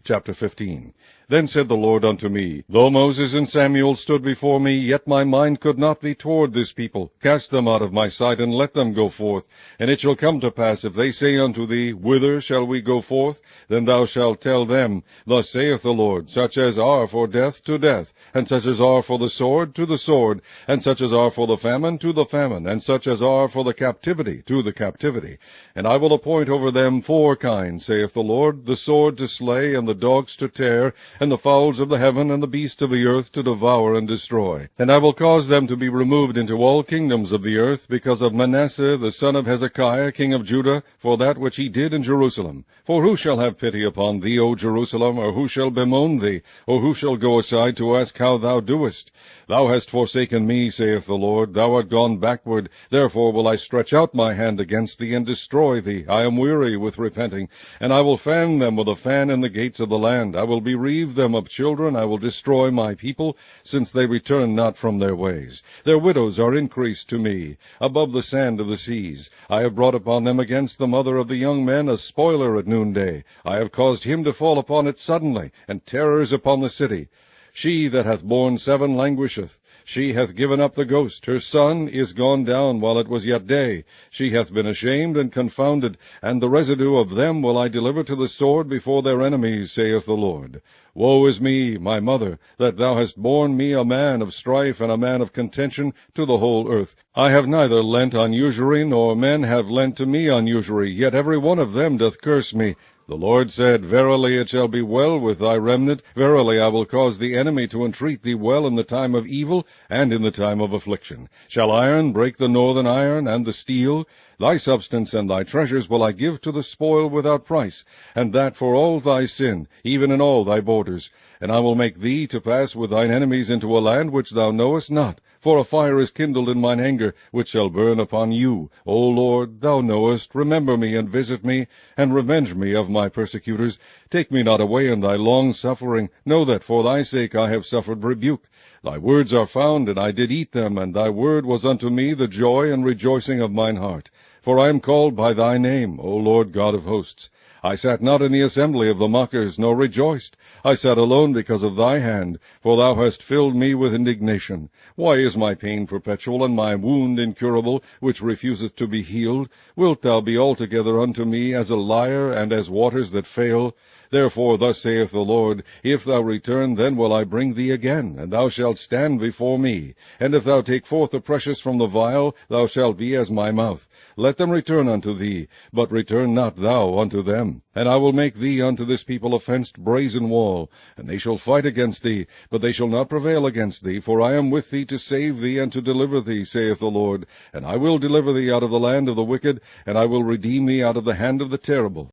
Chapter 15. Then said the Lord unto me, Though Moses and Samuel stood before me, yet my mind could not be toward this people. Cast them out of my sight, and let them go forth. And it shall come to pass, if they say unto thee, Whither shall we go forth? Then thou shalt tell them, Thus saith the Lord, Such as are for death, to death, and such as are for the sword, to the sword, and such as are for the famine, to the famine, and such as are for the captivity, to the captivity. And I will appoint over them 4 kinds, saith the Lord, the sword to slay, and the dogs to tear, and the fowls of the heaven, and the beasts of the earth to devour and destroy. And I will cause them to be removed into all kingdoms of the earth, because of Manasseh the son of Hezekiah, king of Judah, for that which he did in Jerusalem. For who shall have pity upon thee, O Jerusalem, or who shall bemoan thee, or who shall go aside to ask how thou doest? Thou hast forsaken me, saith the Lord, thou art gone backward, therefore will I stretch out my hand against thee, and destroy thee. I am weary with repenting, and I will fan them with a fan in the gates of the land. I will bereave them of children, I will destroy my people, since they return not from their ways. Their widows are increased to me, above the sand of the seas. I have brought upon them against the mother of the young men a spoiler at noonday. I have caused him to fall upon it suddenly, and terrors upon the city. She that hath borne 7 languisheth. She hath given up the ghost. Her son is gone down while it was yet day. She hath been ashamed and confounded, and the residue of them will I deliver to the sword before their enemies, saith the Lord. Woe is me, my mother, that thou hast borne me a man of strife and a man of contention to the whole earth. I have neither lent on usury, nor men have lent to me on usury, yet every one of them doth curse me. The Lord said, Verily it shall be well with thy remnant. Verily I will cause the enemy to entreat thee well in the time of evil and in the time of affliction. Shall iron break the northern iron and the steel? Thy substance and thy treasures will I give to the spoil without price, and that for all thy sin, even in all thy borders. And I will make thee to pass with thine enemies into a land which thou knowest not. For a fire is kindled in mine anger, which shall burn upon you. O Lord, thou knowest, remember me, and visit me, and revenge me of my persecutors. Take me not away in thy long suffering. Know that for thy sake I have suffered rebuke. Thy words are found, and I did eat them, and thy word was unto me the joy and rejoicing of mine heart. For I am called by thy name, O Lord God of hosts. I sat not in the assembly of the mockers, nor rejoiced. I sat alone because of thy hand, for thou hast filled me with indignation. Why is my pain perpetual, and my wound incurable, which refuseth to be healed? Wilt thou be altogether unto me as a liar, and as waters that fail? Therefore thus saith the Lord, If thou return, then will I bring thee again, and thou shalt stand before me. And if thou take forth the precious from the vial, thou shalt be as my mouth. Let them return unto thee, but return not thou unto them. And I will make thee unto this people a fenced brazen wall, and they shall fight against thee, but they shall not prevail against thee, for I am with thee to save thee and to deliver thee, saith the Lord. And I will deliver thee out of the land of the wicked, and I will redeem thee out of the hand of the terrible.